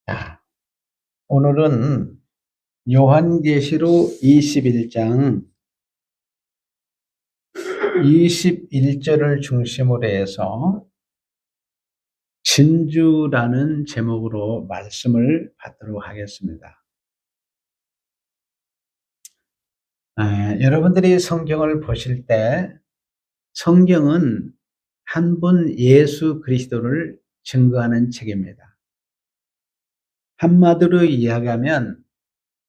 자, 오늘은 요한계시록 21장 21절을 중심으로 해서 진주라는 제목으로 말씀을 받도록 하겠습니다. 여러분들이 성경을 보실 때 성경은 한 분 예수 그리스도를 증거하는 책입니다. 한마디로 이야기하면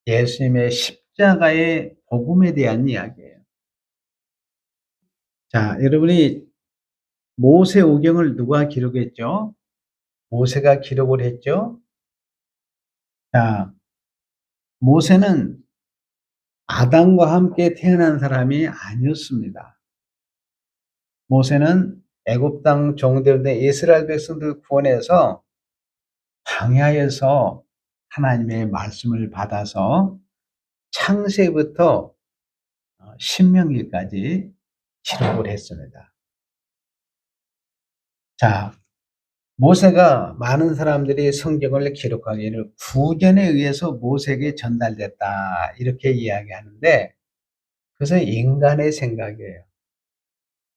예수님의 십자가의 복음에 대한 이야기예요. 자, 여러분이 모세오경을 누가 기록했죠? 모세가 기록을 했죠. 자, 모세는 아담과 함께 태어난 사람이 아니었습니다. 모세는 애굽 땅 종되었던 이스라엘 백성들 구원해서 광야에서 하나님의 말씀을 받아서 창세기부터 신명기까지 기록을 했습니다. 자, 모세가 많은 사람들이 성경을 기록하기를 구전에 의해서 모세에게 전달됐다 이렇게 이야기하는데 그것은 인간의 생각이에요.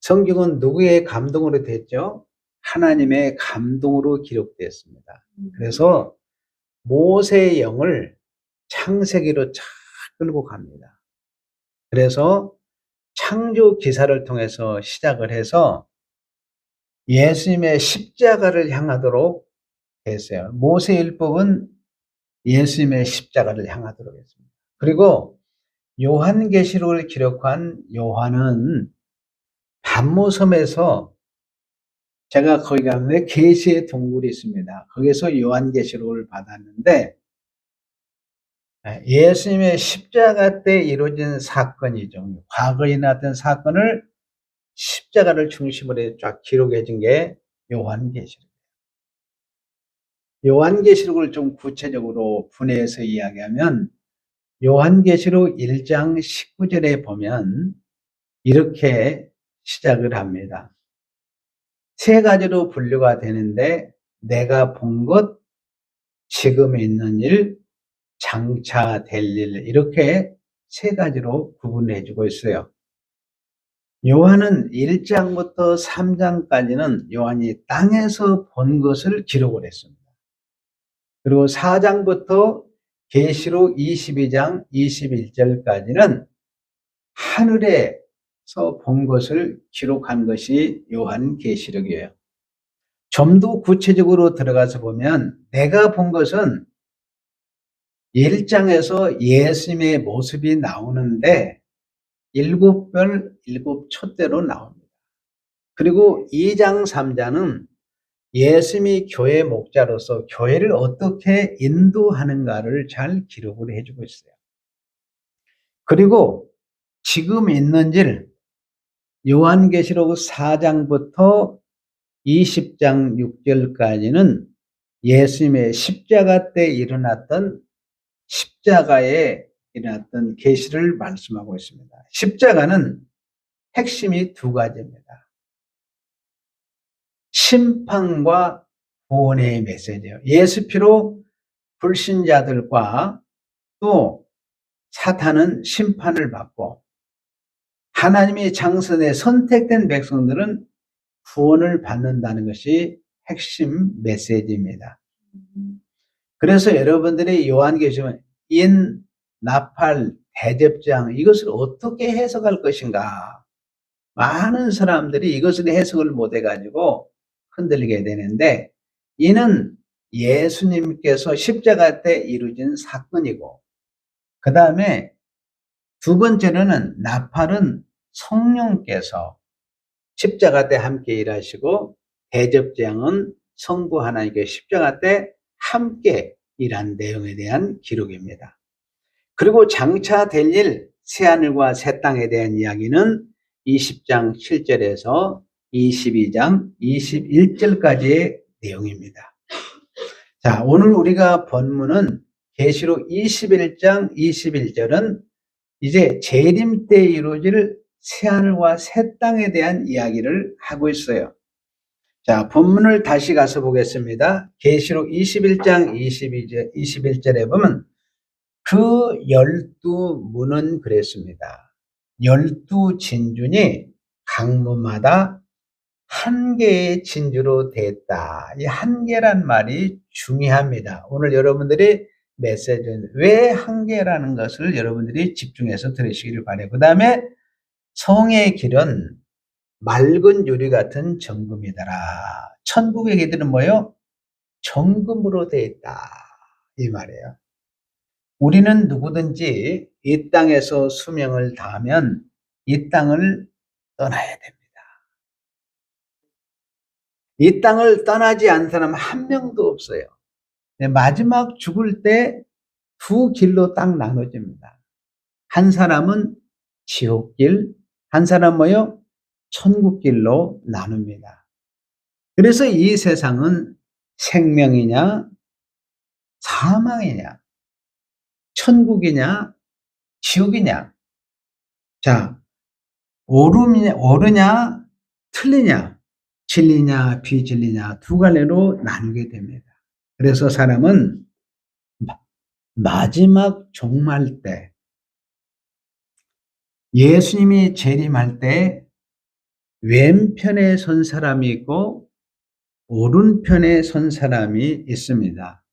성경은 누구의 감동으로 됐죠? 하나님의 감동으로 기록됐습니다. 그래서 모세의 영을 창세기로 쫙 끌고 갑니다. 그래서 창조 기사를 통해서 시작을 해서 예수님의 십자가를 향하도록 했어요. 모세율법은 예수님의 십자가를 향하도록 했습니다. 그리고 요한계시록을 기록한 요한은 pat모섬에서 제가 거기 갔는데 계시의 동굴이 있습니다. 거기서 요한계시록을 받았는데 예수님의 십자가 때 이루어진 사건이죠. 과거에 났던 사건을 십자가를 중심으로 해서 쫙 기록해 준 게 요한계시록. 요한계시록을 좀 구체적으로 분해해서 이야기하면 요한계시록 1장 19절에 보면 이렇게 시작을 합니다. 세 가지로 분류가 되는데 내가 본 것, 지금 있는 일, 장차 될 일 이렇게 세 가지로 구분해 주고 있어요. 요한은 1장부터 3장까지는 요한이 땅에서 본 것을 기록을 했습니다. 그리고 4장부터 계시록 22장 21절까지는 하늘에서 본 것을 기록한 것이 요한계시록이에요. 좀 더 구체적으로 들어가서 보면 내가 본 것은 1장에서 예수님의 모습이 나오는데 7별 7촛대로 나옵니다. 그리고 2장 3장은 예수님이 교회 목자로서 교회를 어떻게 인도하는가를 잘 기록을 해주고 있어요. 그리고 지금 있는 일 요한계시록 4장부터 20장 6절까지는 예수님의 십자가 때 일어났던 십자가에 일어났던 계시를 말씀하고 있습니다. 십자가는 핵심이 두 가지입니다. 심판과 구원의 메시지예요. 예수 피로 불신자들과 또 사탄은 심판을 받고 하나님의 장선에 선택된 백성들은 구원을 받는다는 것이 핵심 메시지입니다. 그래서 여러분들이 요한계시록 인, 나팔, 대접장 이것을 어떻게 해석할 것인가 많은 사람들이 이것을 해석을 못해가지고 흔들리게 되는데 이는 예수님께서 십자가 때 이루어진 사건이고 그 다음에 두 번째로는 나팔은 성령께서 십자가 때 함께 일하시고 대접장은 성부 하나님께 십자가 때 함께 일한 내용에 대한 기록입니다. 그리고 장차 될 일 새하늘과 새 땅에 대한 이야기는 20장 7절에서 22장 21절까지의 내용입니다. 자, 오늘 우리가 본문은 계시록 21장 21절은 이제 재림 때 이루어질 새하늘과 새 땅에 대한 이야기를 하고 있어요. 자, 본문을 다시 가서 보겠습니다. 계시록 21장 21절에 보면 그 12문은 그랬습니다. 12 진주니 각 문마다 한 개의 진주로 됐다. 이 한 개란 말이 중요합니다. 오늘 여러분들이 메시지는 왜 한 개라는 것을 여러분들이 집중해서 들으시기를 바라요. 그 다음에 성의 길은 맑은 유리 같은 정금이더라. 천국의 길은 뭐예요? 정금으로 되어 있다. 이 말이에요. 우리는 누구든지 이 땅에서 수명을 다하면 이 땅을 떠나야 됩니다. 이 땅을 떠나지 않은 사람 한 명도 없어요. 마지막 죽을 때 두 길로 딱 나눠집니다. 한 사람은 지옥길, 한 사람은 뭐요? 천국길로 나눕니다. 그래서 이 세상은 생명이냐, 사망이냐, 천국이냐, 지옥이냐. 자, 옳으냐, 틀리냐, 진리냐, 비진리냐 두 갈래로 나누게 됩니다. 그래서 사람은 마지막 종말 때 예수님이 재림할 때 왼편에 선 사람이 있고 오른편에 선 사람이 있습니다.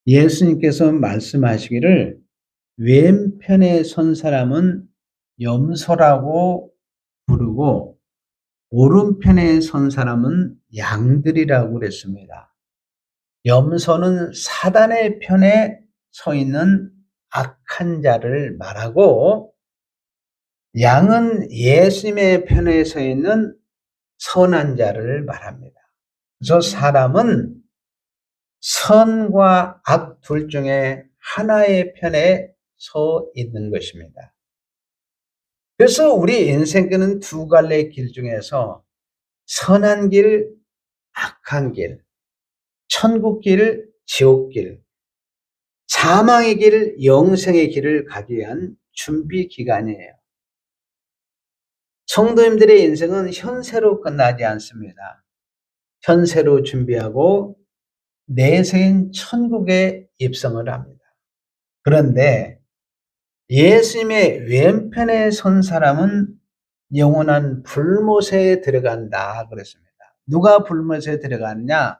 예수님께서 말씀하시기를 왼편에 선 사람은 염소라고 부르고 오른편에 선 사람은 양들이라고 그랬습니다. 염소는 사단의 편에 서 있는 악한 자를 말하고 양은 예수님의 편에 서 있는 선한 자를 말합니다. 그래서 사람은 선과 악 둘 중에 하나의 편에 서 있는 것입니다. 그래서 우리 인생길은 두 갈래의 길 중에서 선한 길, 악한 길, 천국길, 지옥길, 사망의 길, 영생의 길을 가기 위한 준비 기간이에요. 성도님들의 인생은 현세로 끝나지 않습니다. 현세로 준비하고 내세인 천국에 입성을 합니다. 그런데 예수님의 왼편에 선 사람은 영원한 불못에 들어간다 그랬습니다. 누가 불못에 들어갔냐?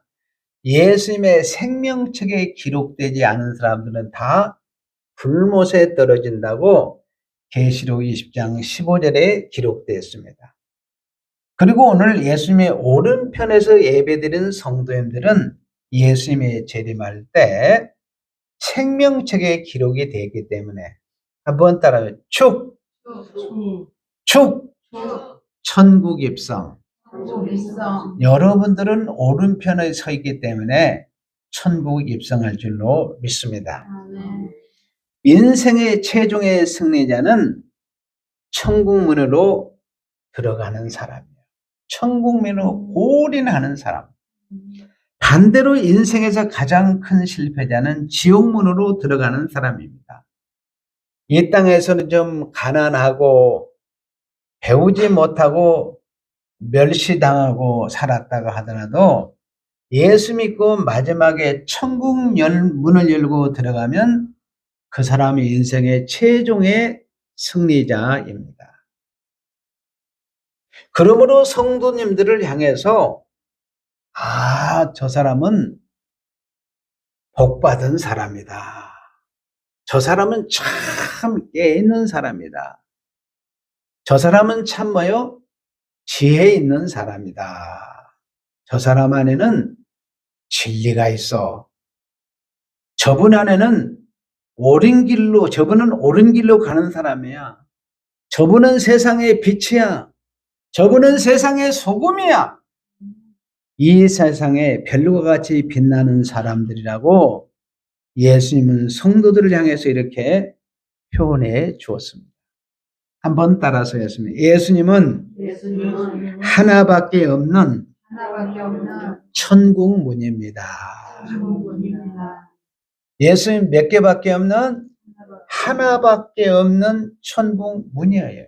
예수님의 생명책에 기록되지 않은 사람들은 다 불못에 떨어진다고 계시록 20장 15절에 기록되어 있습니다. 그리고 오늘 예수님의 오른편에서 예배드리는 성도님들은 예수님의 재림할 때 생명책에 기록이 되기 때문에 한번 따라해요. 축! 축! 천국 입성. 여러분들은 오른편에 서 있기 때문에 천국 입성할 줄로 믿습니다. 인생의 최종의 승리자는 천국문으로 들어가는 사람이에요. 천국문으로 올인하는 사람. 반대로 인생에서 가장 큰 실패자는 지옥문으로 들어가는 사람입니다. 이 땅에서는 좀 가난하고 배우지 못하고 멸시당하고 살았다가 하더라도 예수 믿고 마지막에 천국 문을 열고 들어가면 그 사람이 인생의 최종의 승리자입니다. 그러므로 성도님들을 향해서 저 사람은 복받은 사람이다. 저 사람은 참 깨있는 사람이다. 저 사람은 참 뭐요? 지혜 있는 사람이다. 저 사람 안에는 진리가 있어. 저분 안에는 저분은 옳은 길로 가는 사람이야. 저분은 세상의 빛이야. 저분은 세상의 소금이야. 이 세상에 별과 같이 빛나는 사람들이라고 예수님은 성도들을 향해서 이렇게 표현해 주었습니다. 한번 따라서 했습니다. 예수님은 하나밖에 없는 천국 문입니다. 예수님 몇 개밖에 없는 하나밖에 없는 천국 문이에요.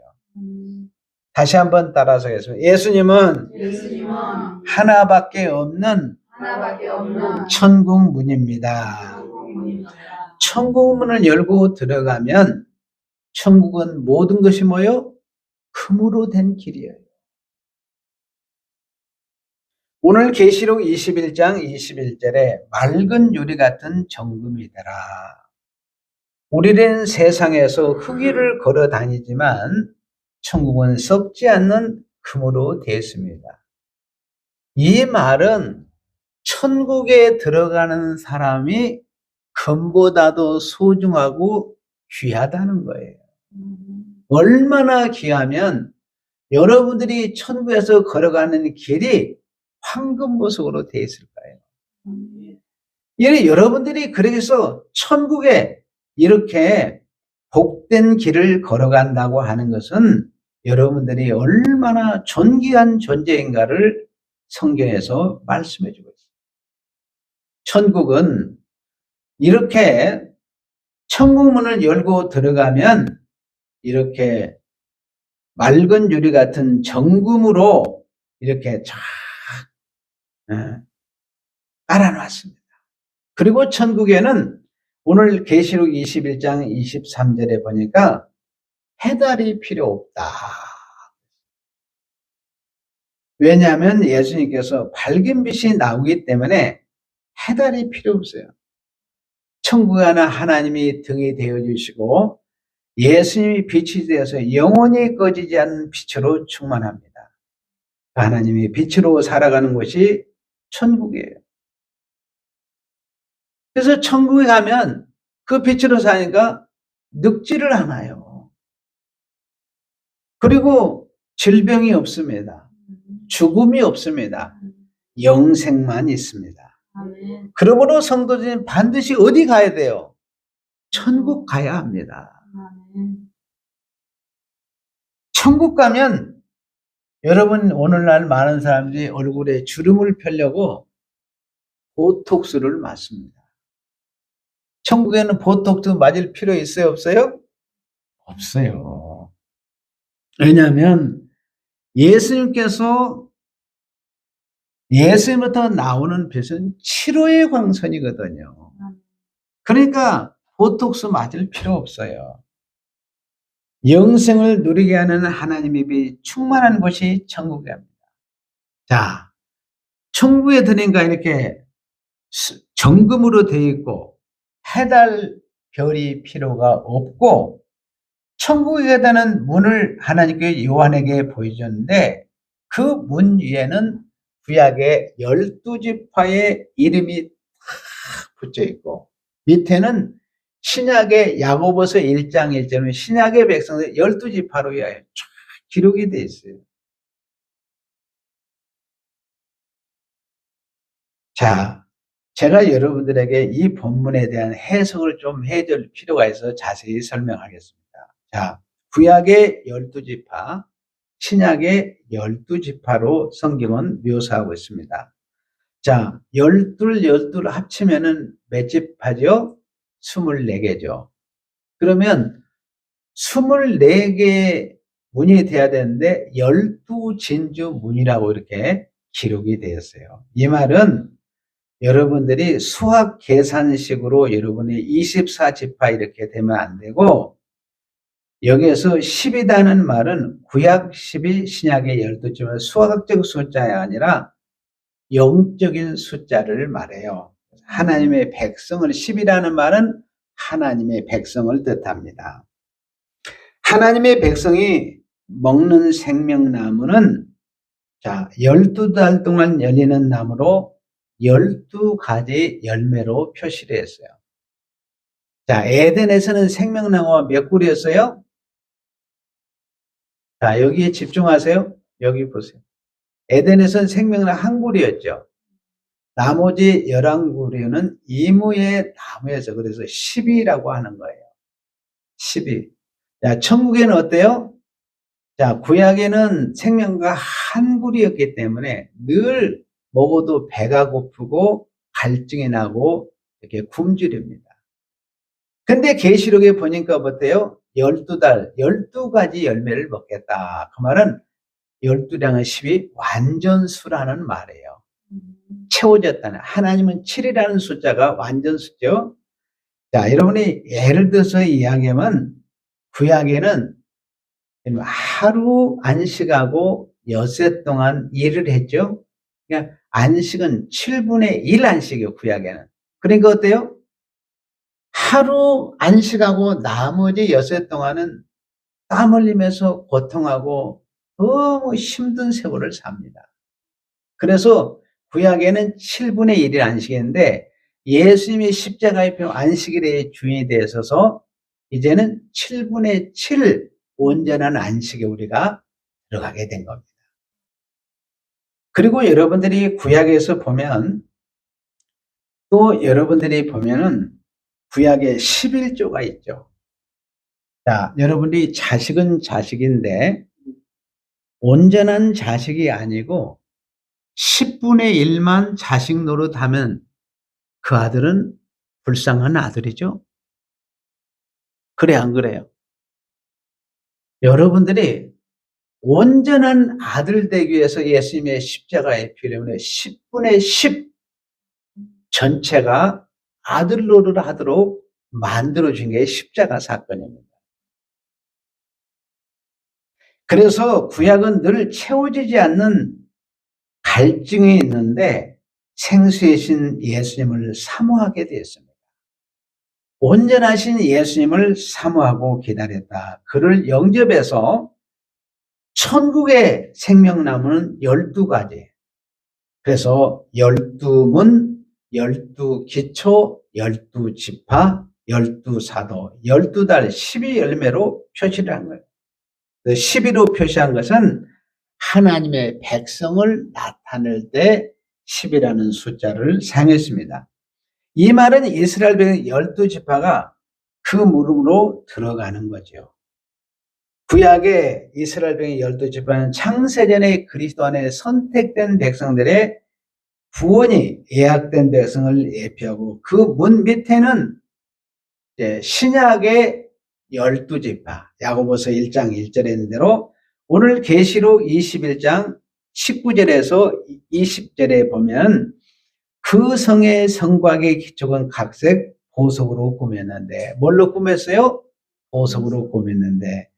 다시 한번 따라서 하겠습니다. 예수님은 예수님은 하나밖에 없는 하나밖에 없는 천국 문입니다. 천국문입니다. 천국 문을 열고 들어가면 천국은 모든 것이 뭐요? 금으로 된 길이에요. 오늘 계시록 21장 21절에 맑은 유리 같은 정금이 되라. 우리는 세상에서 흙위를 걸어 다니지만 천국은 썩지 않는 금으로 되었습니다. 이 말은 천국에 들어가는 사람이 금보다도 소중하고 귀하다는 거예요. 얼마나 귀하면 여러분들이 천국에서 걸어가는 길이 황금보석으로 되어 있을까요? 여러분들이 그래서 천국에 이렇게 복된 길을 걸어간다고 하는 것은 여러분들이 얼마나 존귀한 존재인가를 성경에서 말씀해 주고 있습니다. 천국은 이렇게 천국문을 열고 들어가면 이렇게 맑은 유리 같은 정금으로 이렇게 쫙 깔아놨습니다. 그리고 천국에는 오늘 계시록 21장 23절에 보니까 해달이 필요 없다. 왜냐하면 예수님께서 밝은 빛이 나오기 때문에 해달이 필요 없어요. 천국에는 하나님이 등이 되어주시고 예수님이 빛이 되어서 영원히 꺼지지 않는 빛으로 충만합니다. 하나님이 빛으로 살아가는 곳이 천국이에요. 그래서 천국에 가면 그 빛으로 사니까 늙지를 않아요. 그리고 질병이 없습니다. 죽음이 없습니다. 영생만 있습니다. 아멘. 그러므로 성도들은 반드시 어디 가야 돼요? 천국 가야 합니다. 아멘. 천국 가면 여러분 오늘날 많은 사람들이 얼굴에 주름을 펴려고 보톡스를 맞습니다. 천국에는 보톡스 맞을 필요 있어요? 없어요? 없어요. 왜냐하면 예수님부터 나오는 빛은 치료의 광선이거든요. 그러니까 보톡스 맞을 필요 없어요. 영생을 누리게 하는 하나님의 빛 충만한 곳이 천국입니다. 자, 천국에 드니까 이렇게 정금으로 되어 있고 해달 별이 필요가 없고 천국에 가는 문을 하나님께 요한에게 보여줬는데 그 문 위에는 구약의 12지파의 이름이 다 붙여 있고 밑에는 신약의 야고보서 1장 1절은 신약의 백성들 12지파로 쫙 기록이 되어 있어요. 자, 제가 여러분들에게 이 본문에 대한 해석을 좀 해줄 필요가 있어서 자세히 설명하겠습니다. 자, 구약의 12지파, 신약의 12지파로 성경은 묘사하고 있습니다. 자, 12 합치면은 몇 지파죠? 24개죠. 그러면 24개 문이 돼야 되는데 12진주 문이라고 이렇게 기록이 되었어요. 이 말은 여러분들이 수학 계산식으로 여러분이 24지파 이렇게 되면 안 되고 여기에서 10이라는 말은 구약 10이 신약의 12지만 수학적 숫자가 아니라 영적인 숫자를 말해요. 하나님의 백성을 10이라는 말은 하나님의 백성을 뜻합니다. 하나님의 백성이 먹는 생명나무는 자 12달 동안 열리는 나무로 12가지 열매로 표시를 했어요. 자, 에덴에서는 생명나무가 몇 그루였어요? 자, 여기에 집중하세요. 여기 보세요. 에덴에서는 생명나무 한 그루였죠. 나머지 11그루는 이무의 나무에서 그래서 10이라고 하는 거예요. 10이. 자, 천국에는 어때요? 자, 구약에는 생명과 한 그루였기 때문에 늘 먹어도 배가 고프고 갈증이 나고 이렇게 굶주립니다. 근데 계시록에 보니까 어때요? 12달 12가지 열매를 먹겠다. 그 말은 12량의 10이 완전수라는 말이에요. 채워졌다는. 하나님은 7이라는 숫자가 완전수죠. 자, 여러분이 예를 들어서 이야기하면 구약에는 하루 안식하고 엿새 동안 일을 했죠. 그러니까 안식은 7분의 1 안식이에요, 구약에는. 그러니까 어때요? 하루 안식하고 나머지 엿새 동안은 땀 흘리면서 고통하고 너무 힘든 세월을 삽니다. 그래서 구약에는 7분의 1이 안식인데 예수님이 십자가의 표 안식일의 주인이 되셔서 이제는 7분의 7 온전한 안식에 우리가 들어가게 된 겁니다. 그리고 여러분들이 구약에서 보면 또 여러분들이 보면은 구약에 11조가 있죠. 자, 여러분들이 자식은 자식인데 온전한 자식이 아니고 10분의 1만 자식 노릇하면 그 아들은 불쌍한 아들이죠. 그래 안 그래요? 여러분들이 온전한 아들 되기 위해서 예수님의 십자가의 피 때문에 10분의 10 전체가 아들 노릇을 하도록 만들어준 게 십자가 사건입니다. 그래서 구약은 늘 채워지지 않는 갈증이 있는데 생수이신 예수님을 사모하게 되었습니다. 온전하신 예수님을 사모하고 기다렸다. 그를 영접해서 천국의 생명나무는 12가지. 그래서 12문, 12기초, 12지파, 12사도, 12달 12열매로 표시를 한 거예요. 12로 표시한 것은 하나님의 백성을 나타낼 때 10이라는 숫자를 사용했습니다. 이 말은 이스라엘 백성 12지파가 그 무릎으로 들어가는 거죠. 구약의 이스라엘 백성 12지파는 창세전에 그리스도 안에 선택된 백성들의 구원이 예약된 백성을 예표하고 그 문 밑에는 신약의 12지파, 야고보서 1장 1절에 있는 대로 오늘 계시록 21장 19절에서 20절에 보면 그 성의 성곽의 기초는 각색 보석으로 꾸몄는데 뭘로 꾸몄어요? 보석으로 꾸몄는데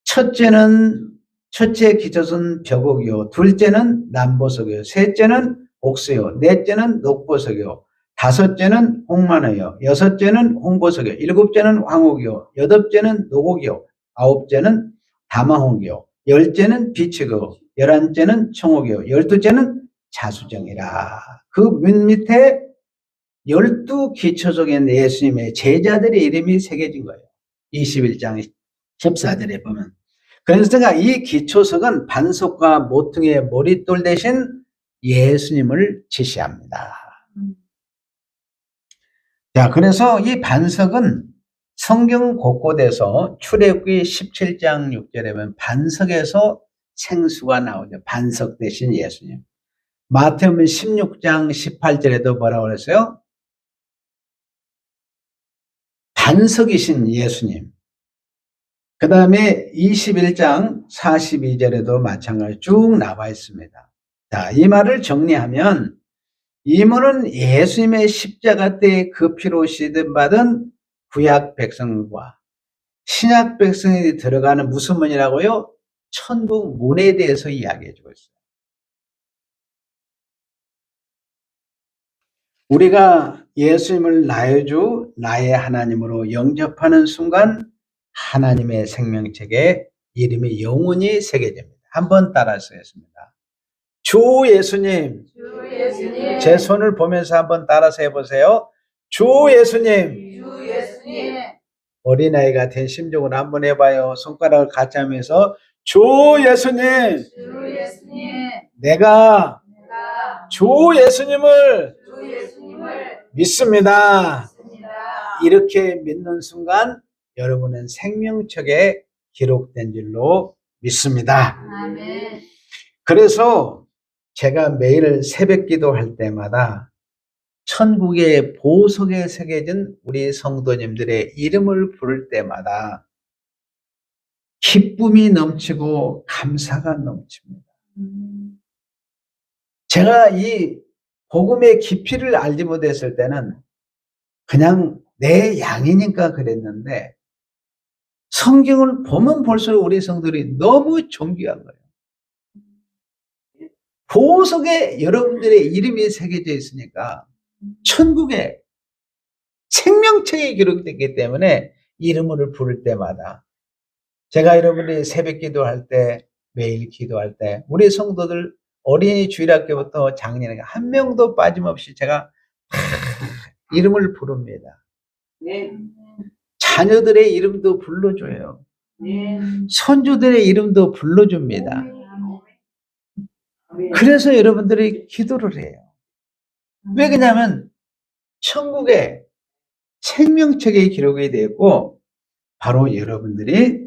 첫째 기초는 벽옥이요, 둘째는 남보석이요, 셋째는 옥수요, 넷째는 녹보석이요, 다섯째는 홍만어요, 여섯째는 홍보석이요, 일곱째는 황옥이요, 여덟째는 노곡이요, 아홉째는 다마홍이요, 열째는 비치고, 11째는 청옥이요, 12째는 자수정이라. 그 문 밑에 12기초석인 예수님의 제자들의 이름이 새겨진 거예요. 21장 14절에 보면. 그래서 제가 이 기초석은 반석과 모퉁이의 머릿돌 대신 예수님을 지시합니다. 자, 그래서 이 반석은 성경 곳곳에서 출애굽기 17장 6절에 보면 반석에서 생수가 나오죠. 반석 대신 예수님. 마태복음 16장 18절에도 뭐라고 그랬어요? 반석이신 예수님. 그 다음에 21장 42절에도 마찬가지로 쭉 나와 있습니다. 자, 이 말을 정리하면 이 문은 예수님의 십자가 때 그 피로 시든받은 구약 백성과 신약 백성이 들어가는 무슨 문이라고요? 천국 문에 대해서 이야기해 주고 있어요. 우리가 예수님을 나의 주, 나의 하나님으로 영접하는 순간 하나님의 생명책에 이름이 영원히 새겨집니다. 한번 따라서 했습니다. 주 예수님. 주 예수님. 제 손을 보면서 한번 따라서 해보세요. 주 예수님. 주 예수님. 어린아이가 된 심정으로 한번 해봐요. 손가락을 같이 하면서 주 예수님. 주 예수님. 내가 내가 주 예수님을 주 예수님을 믿습니다. 믿습니다. 이렇게 믿는 순간 여러분은 생명책에 기록된 줄로 믿습니다. 아멘. 그래서 제가 매일 새벽 기도할 때마다 천국의 보석에 새겨진 우리 성도님들의 이름을 부를 때마다 기쁨이 넘치고 감사가 넘칩니다. 제가 이 복음의 깊이를 알지 못했을 때는 그냥 내 양이니까 그랬는데 성경을 보면 볼수록 우리 성도들이 너무 존귀한 거예요. 보석에 여러분들의 이름이 새겨져 있으니까 천국에 생명책에 기록됐기 때문에 이름을 부를 때마다 제가 여러분들이 새벽 기도할 때 매일 기도할 때 우리 성도들 어린이 주일학교부터 작년에 한 명도 빠짐없이 제가 다 이름을 부릅니다. 네. 자녀들의 이름도 불러줘요. 네. 손주들의 이름도 불러줍니다. 그래서 여러분들이 기도를 해요. 왜 그러냐면 천국에 생명책에 기록이 되어 있고 바로 여러분들이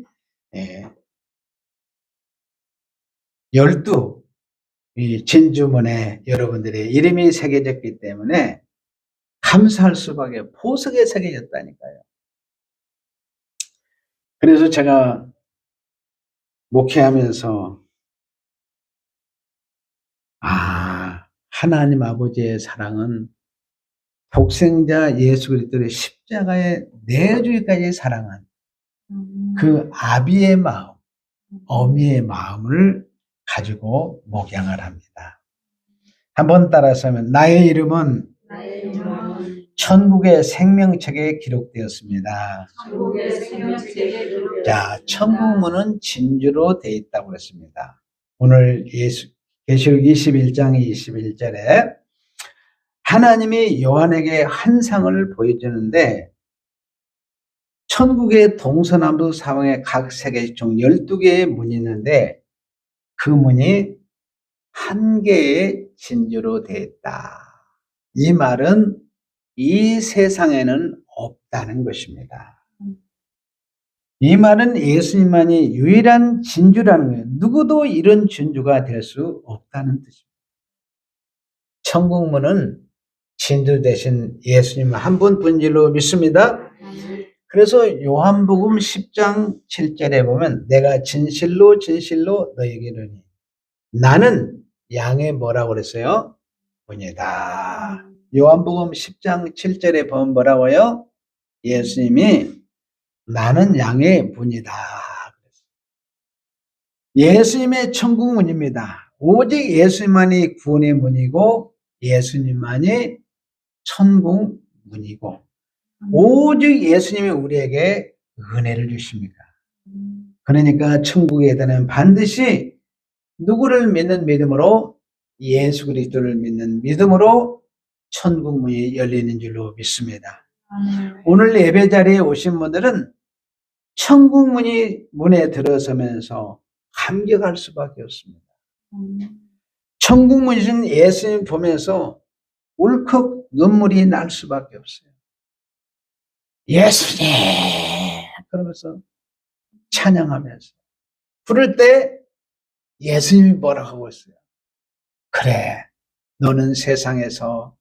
12 진주문에 여러분들의 이름이 새겨졌기 때문에 감사할 수밖에 보석에 새겨졌다니까요. 그래서 제가 목회하면서 하나님 아버지의 사랑은 독생자 예수 그리스도의 십자가에 내어주기까지 사랑한 그 아비의 마음, 어미의 마음을 가지고 목양을 합니다. 한번 따라서 하면 나의 이름은 천국의 생명책에 기록되었습니다. 자, 천국문은 진주로 되어 있다고 그랬습니다. 오늘 계시록 21장 21절에 하나님이 요한에게 환상을 보여주는데 천국의 동서남북 사방에 각 세계씩 총 12개의 문이 있는데 그 문이 한 개의 진주로 되어 있다. 이 말은 이 세상에는 없다는 것입니다. 이 말은 예수님만이 유일한 진주라는 거예요. 누구도 이런 진주가 될 수 없다는 뜻입니다. 천국문은 진주 대신 예수님 한 분 분질로 믿습니다. 그래서 요한복음 10장 7절에 보면 내가 진실로 진실로 너에게 이르니 나는 양의 뭐라고 그랬어요? 문이다. 요한복음 10장 7절에 보면 뭐라고요? 예수님이 나는 양의 문이다. 예수님의 천국 문입니다. 오직 예수님만이 구원의 문이고 예수님만이 천국 문이고 오직 예수님이 우리에게 은혜를 주십니다. 그러니까 천국에 대한 반드시 누구를 믿는 믿음으로 예수 그리스도를 믿는 믿음으로 천국 문이 열리는 줄로 믿습니다. 오늘 예배 자리에 오신 분들은 천국 문에 들어서면서 감격할 수밖에 없습니다. 천국 문이신 예수님 보면서 울컥 눈물이 날 수밖에 없어요. 예수님 그러면서 찬양하면서 부를 때 예수님이 뭐라고 하고 있어요? 그래, 너는 세상에서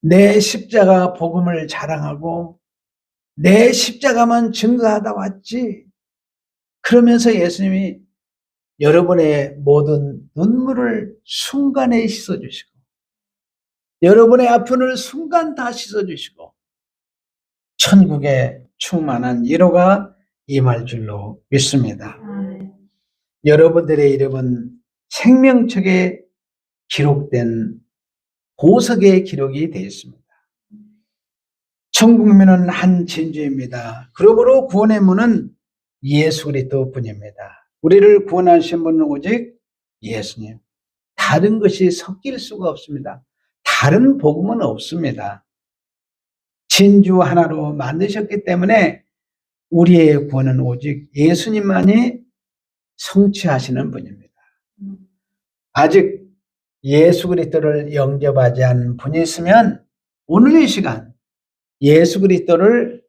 내 십자가 복음을 자랑하고 내 십자가만 증거하다 왔지. 그러면서 예수님이 여러분의 모든 눈물을 순간에 씻어주시고 여러분의 아픔을 순간 다 씻어주시고 천국에 충만한 위로가 임할 줄로 믿습니다. 여러분들의 이름은 생명책에 기록된 보석의 기록이 되어 있습니다. 천국문은 한 진주입니다. 그러므로 구원의 문은 예수 그리스도 뿐입니다. 우리를 구원하신 분은 오직 예수님. 다른 것이 섞일 수가 없습니다. 다른 복음은 없습니다. 진주 하나로 만드셨기 때문에 우리의 구원은 오직 예수님만이 성취하시는 분입니다. 아직 예수 그리스도를 영접하지 않은 분이 있으면 오늘 이 시간 예수 그리스도를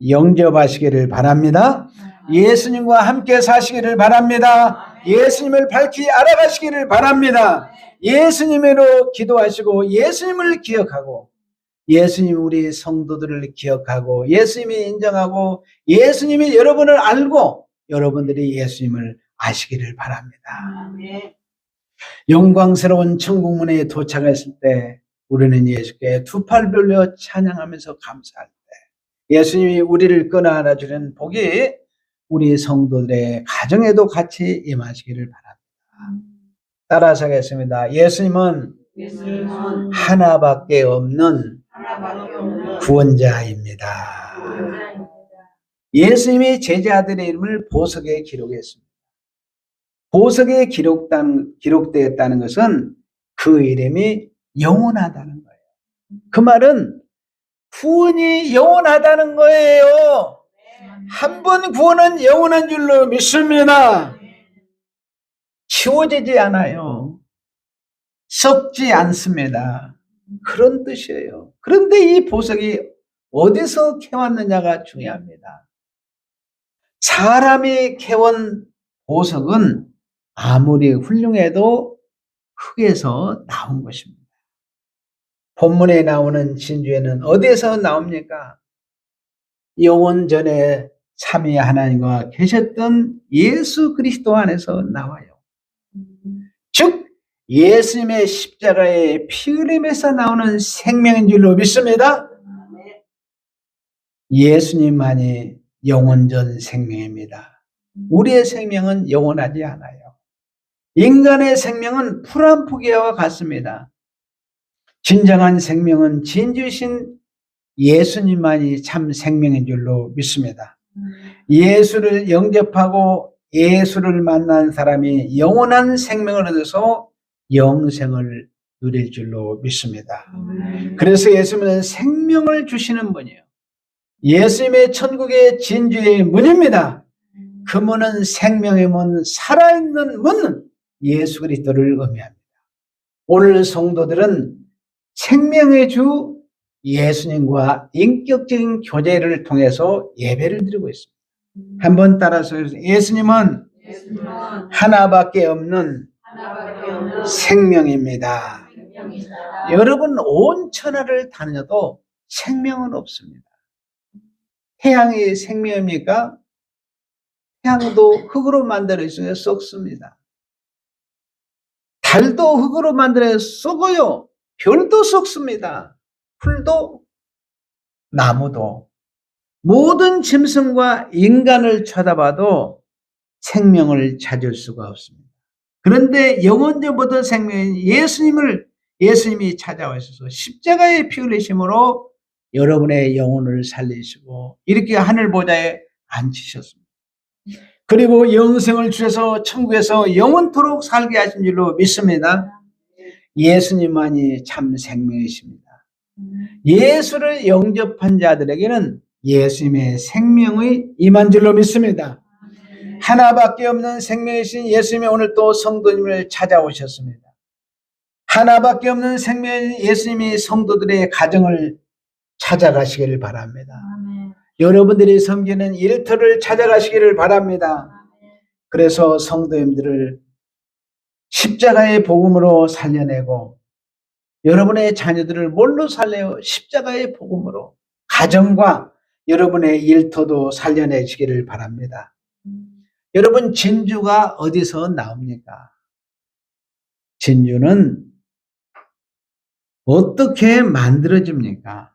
영접하시기를 바랍니다. 예수님과 함께 사시기를 바랍니다. 예수님을 밝히 알아가시기를 바랍니다. 예수님으로 기도하시고 예수님을 기억하고 예수님 우리 성도들을 기억하고 예수님이 인정하고 예수님이 여러분을 알고 여러분들이 예수님을 아시기를 바랍니다. 아멘. 영광스러운 천국문에 도착했을 때 우리는 예수께 두 팔 벌려 찬양하면서 감사할 때 예수님이 우리를 끌어안아 주는 복이 우리 성도들의 가정에도 같이 임하시기를 바랍니다. 따라서 하겠습니다. 예수님은 예수님은 하나밖에 없는 하나밖에 없는 구원자입니다. 구원자입니다. 예수님이 제자들의 이름을 보석에 기록했습니다. 보석에 기록되었다는 것은 그 이름이 영원하다는 거예요. 그 말은 구원이 영원하다는 거예요. 한 번 구원은 영원한 줄로 믿습니다. 지워지지 않아요. 썩지 않습니다. 그런 뜻이에요. 그런데 이 보석이 어디서 캐왔느냐가 중요합니다. 사람이 캐온 보석은 아무리 훌륭해도 흙에서 나온 것입니다. 본문에 나오는 진주에는 어디에서 나옵니까? 영원 전에 삼위 하나님과 계셨던 예수 그리스도 안에서 나와요. 즉 예수님의 십자가의 피 흘림에서 나오는 생명인 줄로 믿습니다. 예수님만이 영원전 생명입니다. 우리의 생명은 영원하지 않아요. 인간의 생명은 풀 한 포기와 같습니다. 진정한 생명은 진주신 예수님만이 참 생명인 줄로 믿습니다. 예수를 영접하고 예수를 만난 사람이 영원한 생명을 얻어서 영생을 누릴 줄로 믿습니다. 그래서 예수님은 생명을 주시는 분이에요. 예수님의 천국의 진주의 문입니다. 그 문은 생명의 문, 살아있는 문, 예수 그리스도를 의미합니다. 오늘 성도들은 생명의 주 예수님과 인격적인 교제를 통해서 예배를 드리고 있습니다. 한번 따라서 예수님은 하나밖에 없는 하나밖에 없는 생명입니다. 생명이다. 여러분 온 천하를 다녀도 생명은 없습니다. 태양이 생명입니까? 태양도 흙으로 만들어 있으면 썩습니다. 달도 흙으로 만들어 썩어요. 별도 썩습니다. 풀도 나무도 모든 짐승과 인간을 쳐다봐도 생명을 찾을 수가 없습니다. 그런데 영원전부터 생명인 예수님이 찾아오셔서 십자가의 피 흘리심으로 여러분의 영혼을 살리시고 이렇게 하늘 보좌에 앉히셨습니다. 그리고 영생을 주셔서 천국에서 영원토록 살게 하신 줄로 믿습니다. 예수님만이 참 생명이십니다. 예수를 영접한 자들에게는 예수님의 생명의 임한 줄로 믿습니다. 하나밖에 없는 생명이신 예수님이 오늘 또 성도님을 찾아오셨습니다. 하나밖에 없는 생명인 예수님이 성도들의 가정을 찾아가시기를 바랍니다. 여러분들이 섬기는 일터를 찾아가시기를 바랍니다. 그래서 성도님들을 십자가의 복음으로 살려내고 여러분의 자녀들을 뭘로 살려요? 십자가의 복음으로 가정과 여러분의 일터도 살려내시기를 바랍니다. 여러분 진주가 어디서 나옵니까? 진주는 어떻게 만들어집니까?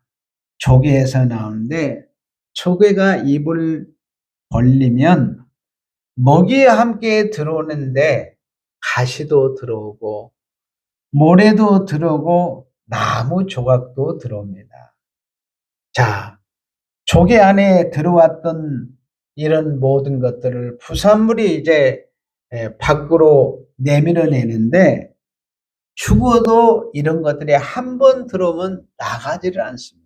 조개에서 나오는데 조개가 입을 벌리면 먹이와 함께 들어오는데 가시도 들어오고 모래도 들어오고 나무 조각도 들어옵니다. 자, 조개 안에 들어왔던 이런 모든 것들을 부산물이 이제 밖으로 내밀어내는데 죽어도 이런 것들이 한 번 들어오면 나가지를 않습니다.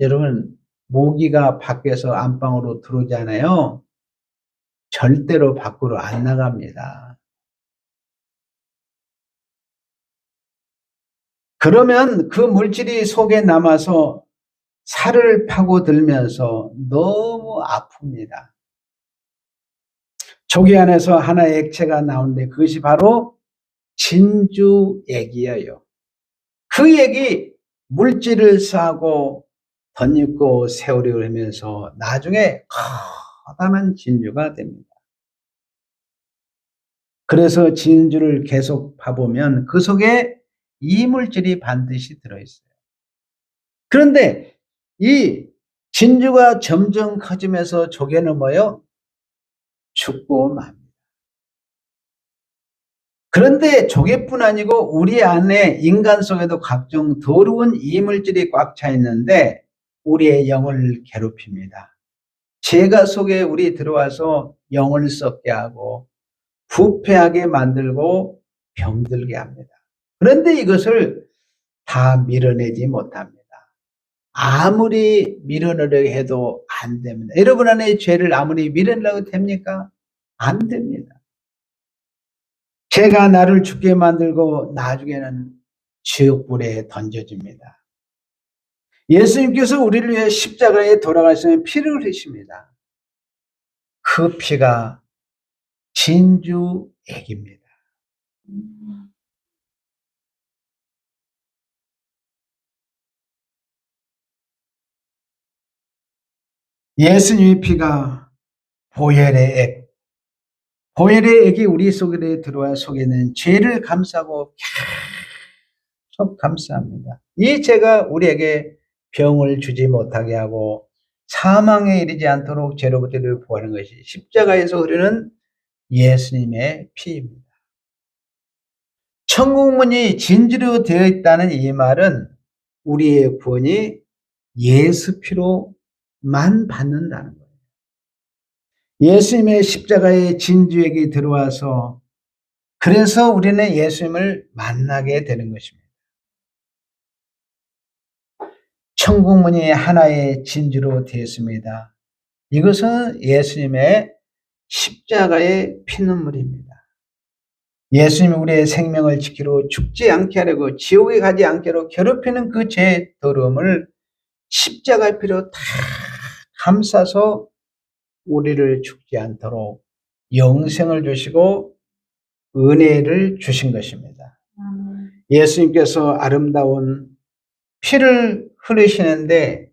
여러분 모기가 밖에서 안방으로 들어오잖아요. 절대로 밖으로 안 나갑니다. 그러면 그 물질이 속에 남아서 살을 파고들면서 너무 아픕니다. 조개 안에서 하나의 액체가 나오는데 그것이 바로 진주액이에요. 그 액이 물질을 싸고 덧입고 세우려 하면서 나중에 커다란 진주가 됩니다. 그래서 진주를 계속 봐보면 그 속에 이물질이 반드시 들어있어요. 그런데 이 진주가 점점 커지면서 조개는 뭐예요? 죽고 맙니다. 그런데 조개뿐 아니고 우리 안에 인간 속에도 각종 더러운 이물질이 꽉 차 있는데 우리의 영을 괴롭힙니다. 죄가 속에 우리 들어와서 영을 썩게 하고 부패하게 만들고 병들게 합니다. 그런데 이것을 다 밀어내지 못합니다. 아무리 밀어내려고 해도 안 됩니다. 여러분 안에 죄를 아무리 밀어내려고 됩니까? 안 됩니다. 죄가 나를 죽게 만들고 나중에는 지옥불에 던져집니다. 예수님께서 우리를 위해 십자가에 돌아가시는 피를 흘리십니다. 그 피가 진주액입니다. 예수님의 피가 보혈의 액, 보혈의 액이 우리 속에 들어와 속에는 죄를 감싸고 계속 감싸합니다. 이 죄가 우리에게 병을 주지 못하게 하고 사망에 이르지 않도록 죄로부터 우리를 구하는 것이 십자가에서 흐르는 예수님의 피입니다. 천국문이 진주로 되어 있다는 이 말은 우리의 구원이 예수 피로만 받는다는 거예요. 예수님의 십자가에 진주액이 들어와서 그래서 우리는 예수님을 만나게 되는 것입니다. 천국문이 하나의 진주로 되었습니다. 이것은 예수님의 십자가의 피눈물입니다. 예수님이 우리의 생명을 지키러 죽지 않게 하려고 지옥에 가지 않게 하려고 괴롭히는 그 죄의 더러움을 십자가의 피로 다 감싸서 우리를 죽지 않도록 영생을 주시고 은혜를 주신 것입니다. 예수님께서 아름다운 피를 흘리시는데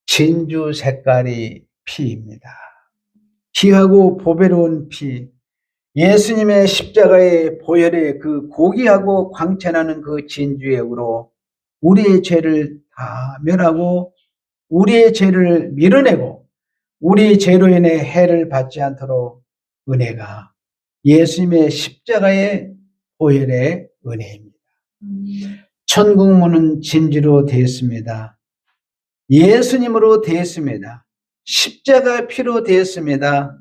진주 색깔이 피입니다. 귀하고 보배로운 피, 예수님의 십자가의 보혈의 그 고귀하고 광채나는 그 진주액으로 우리의 죄를 다 멸하고 우리의 죄를 밀어내고 우리 죄로 인해 해를 받지 않도록 은혜가 예수님의 십자가의 보혈의 은혜입니다. 천국문은 진주로 되었습니다. 예수님으로 되었습니다. 십자가 피로 되었습니다.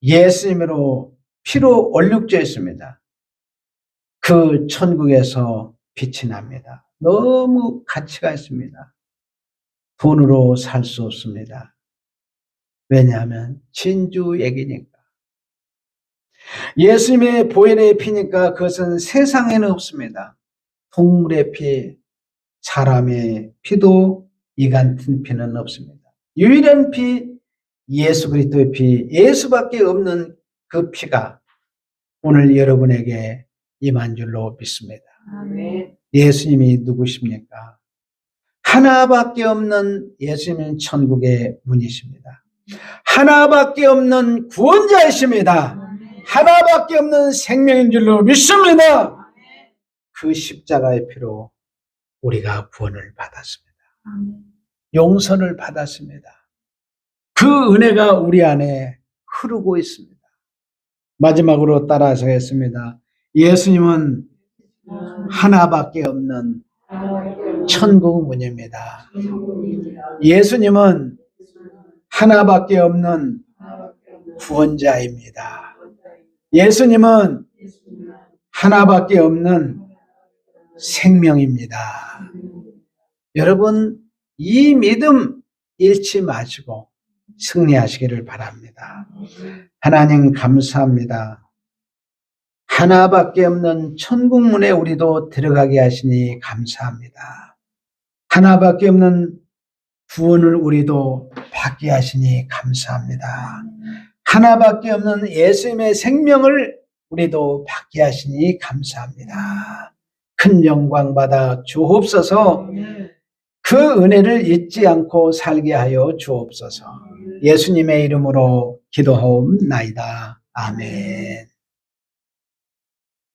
예수님으로 피로 얼룩져 있습니다. 그 천국에서 빛이 납니다. 너무 가치가 있습니다. 돈으로 살 수 없습니다. 왜냐하면 진주액이니까. 예수님의 보혈의 피니까 그것은 세상에는 없습니다. 동물의 피, 사람의 피도 이 같은 피는 없습니다. 유일한 피, 예수 그리스도의 피, 예수밖에 없는 그 피가 오늘 여러분에게 임한 줄로 믿습니다. 아멘. 예수님이 누구십니까? 하나밖에 없는 예수님은 천국의 문이십니다. 하나밖에 없는 구원자이십니다. 하나밖에 없는 생명인 줄로 믿습니다. 그 십자가의 피로 우리가 구원을 받았습니다. 용서를 받았습니다. 그 은혜가 우리 안에 흐르고 있습니다. 마지막으로 따라서 하겠습니다. 예수님은 하나밖에 없는 천국 문입니다. 예수님은 하나밖에 없는 구원자입니다. 예수님은 하나밖에 없는 생명입니다. 여러분, 이 믿음 잃지 마시고 승리하시기를 바랍니다. 하나님 감사합니다. 하나밖에 없는 천국문에 우리도 들어가게 하시니 감사합니다. 하나밖에 없는 구원을 우리도 받게 하시니 감사합니다. 하나밖에 없는 예수님의 생명을 우리도 받게 하시니 감사합니다. 큰 영광 받아 주옵소서. 그 은혜를 잊지 않고 살게 하여 주옵소서. 예수님의 이름으로 기도하옵나이다. 아멘.